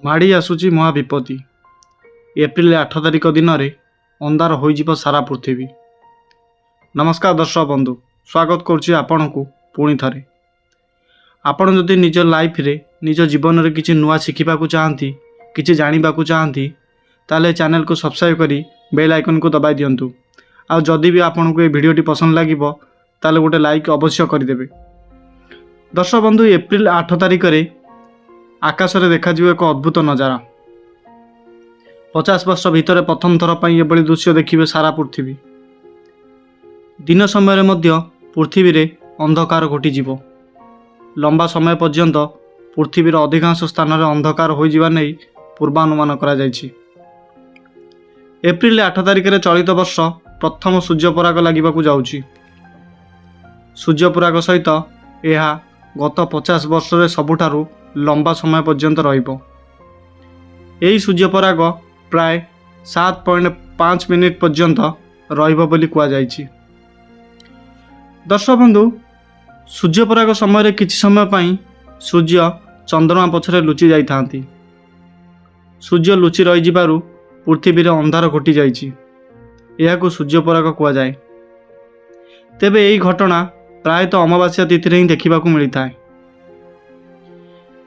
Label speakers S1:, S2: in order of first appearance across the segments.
S1: ମାଡ଼ି ଆସୁଛି ମହାବିପତ୍ତି। ଏପ୍ରିଲ 8 ତାରିଖ ଦିନରେ ଅନ୍ଧାର ହୋଇଯିବ ସାରା ପୃଥିବୀ। ନମସ୍କାର ଦର୍ଶକ ବନ୍ଧୁ, ସ୍ୱାଗତ କରୁଛି ଆପଣଙ୍କୁ ପୁଣି ଥରେ। ଆପଣ ଯଦି ନିଜ ଲାଇଫରେ ନିଜ ଜୀବନରେ କିଛି ନୂଆ ଶିଖିବାକୁ ଚାହାନ୍ତି, କିଛି ଜାଣିବାକୁ ଚାହାନ୍ତି, ତାହେଲେ ଚ୍ୟାନେଲକୁ ସବସ୍କ୍ରାଇବ୍ କରି ବେଲ୍ ଆଇକନକୁ ଦବାଇ ଦିଅନ୍ତୁ। ଆଉ ଯଦି ବି ଆପଣଙ୍କୁ ଏ ଭିଡ଼ିଓଟି ପସନ୍ଦ ଲାଗିବ ତାହେଲେ ଗୋଟେ ଲାଇକ୍ ଅବଶ୍ୟ କରିଦେବେ। ଦର୍ଶକ ବନ୍ଧୁ, ଏପ୍ରିଲ 8 ତାରିଖରେ ଆକାଶରେ ଦେଖାଯିବ ଏକ ଅଦ୍ଭୁତ ନଜାରା। 50 ବର୍ଷ ଭିତରେ ପ୍ରଥମ ଥର ପାଇଁ ଏଭଳି ଦୃଶ୍ୟ ଦେଖିବେ ସାରା ପୃଥିବୀ। ଦିନ ସମୟରେ ମଧ୍ୟ ପୃଥିବୀରେ ଅନ୍ଧକାର ଘୋଟିଯିବ। ଲମ୍ବା ସମୟ ପର୍ଯ୍ୟନ୍ତ ପୃଥିବୀର ଅଧିକାଂଶ ସ୍ଥାନରେ ଅନ୍ଧକାର ହୋଇଯିବା ନେଇ ପୂର୍ବାନୁମାନ କରାଯାଇଛି। ଏପ୍ରିଲ 8 ତାରିଖରେ ଚଳିତ ବର୍ଷ ପ୍ରଥମ ସୂର୍ଯ୍ୟପରାଗ ଲାଗିବାକୁ ଯାଉଛି। ସୂର୍ଯ୍ୟପରାଗ ସହିତ ଏହା ଗତ 50 ବର୍ଷରେ ସବୁଠାରୁ ଲମ୍ବା ସମୟ ପର୍ଯ୍ୟନ୍ତ ରହିବ। ଏହି ସୂର୍ଯ୍ୟପରାଗ ପ୍ରାୟ 7.5 ମିନିଟ୍ ପର୍ଯ୍ୟନ୍ତ ରହିବ ବୋଲି କୁହାଯାଇଛି। ଦର୍ଶକ ବନ୍ଧୁ, ସୂର୍ଯ୍ୟପରାଗ ସମୟରେ କିଛି ସମୟ ପାଇଁ ସୂର୍ଯ୍ୟ ଚନ୍ଦ୍ରମା ପଛରେ ଲୁଚି ଯାଇଥାନ୍ତି। ସୂର୍ଯ୍ୟ ଲୁଚି ରହିଯିବାରୁ ପୃଥିବୀରେ ଅନ୍ଧାର ଘୋଟି ଯାଇଛି। ଏହାକୁ ସୂର୍ଯ୍ୟପରାଗ କୁହାଯାଏ। ତେବେ ଏହି ଘଟଣା ପ୍ରାୟତଃ ଅମାବାସ୍ୟା ତିଥିରେ ହିଁ ଦେଖିବାକୁ ମିଳିଥାଏ।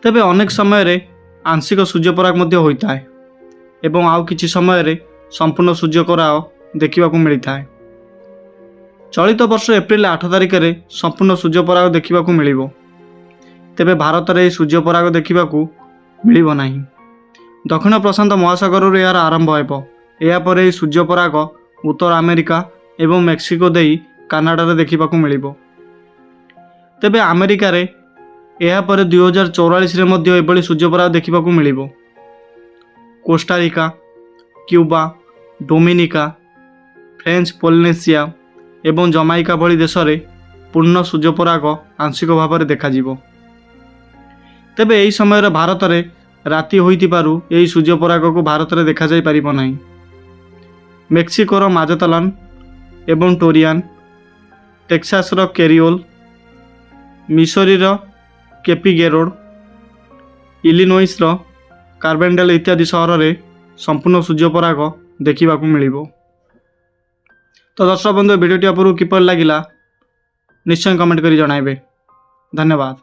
S1: ତେବେ ଅନେକ ସମୟରେ ଆଂଶିକ ସୂର୍ଯ୍ୟପରାଗ ମଧ୍ୟ ହୋଇଥାଏ ଏବଂ ଆଉ କିଛି ସମୟରେ ସମ୍ପୂର୍ଣ୍ଣ ସୂର୍ଯ୍ୟପରାଗ ଦେଖିବାକୁ ମିଳିଥାଏ। ଚଳିତ ବର୍ଷ ଏପ୍ରିଲ 8 ତାରିଖରେ ସମ୍ପୂର୍ଣ୍ଣ ସୂର୍ଯ୍ୟପରାଗ ଦେଖିବାକୁ ମିଳିବ। ତେବେ ଭାରତରେ ଏହି ସୂର୍ଯ୍ୟପରାଗ ଦେଖିବାକୁ ମିଳିବ ନାହିଁ। ଦକ୍ଷିଣ ପ୍ରଶାନ୍ତ ମହାସାଗରରୁ ଏହାର ଆରମ୍ଭ ହେବ। ଏହାପରେ ଏହି ସୂର୍ଯ୍ୟପରାଗ ଉତ୍ତର ଆମେରିକା ଏବଂ ମେକ୍ସିକୋ ଦେଇ କାନାଡ଼ାରେ ଦେଖିବାକୁ ମିଳିବ। ତେବେ ଆମେରିକାରେ ଏହାପରେ 2044ରେ ମଧ୍ୟ ଏଭଳି ସୂର୍ଯ୍ୟପରାଗ ଦେଖିବାକୁ ମିଳିବ। Costa Rica, Cuba, Dominica, French Polynesia ଏବଂ ଜମାଇକା ଭଳି ଦେଶରେ ପୂର୍ଣ୍ଣ ସୂର୍ଯ୍ୟପରାଗ ଆଂଶିକ ଭାବରେ ଦେଖାଯିବ। ତେବେ ଏହି ସମୟରେ ଭାରତରେ ରାତି ହୋଇଥିବାରୁ ଏହି ସୂର୍ଯ୍ୟପରାଗକୁ ଭାରତରେ ଦେଖାଯାଇପାରିବ ନାହିଁ। ମେକ୍ସିକୋର ମାଜାତଲାନ ଏବଂ ଟୋରିଆନ, ଟେକ୍ସାସର କେରିଓଲ, ମିସୋରିର କେପିଗେରୋଡ଼, ଇଲିନୋଇସର କାର୍ବେଣ୍ଡେଲ ଇତ୍ୟାଦି ସହରରେ ସମ୍ପୂର୍ଣ୍ଣ ସୂର୍ଯ୍ୟପରାଗ ଦେଖିବାକୁ ମିଳିବ। ତ ଦର୍ଶକ ବନ୍ଧୁ, ଭିଡ଼ିଓଟି ଆପଣଙ୍କୁ କିପରି ଲାଗିଲା ନିଶ୍ଚୟ କମେଣ୍ଟ କରି ଜଣାଇବେ। ଧନ୍ୟବାଦ।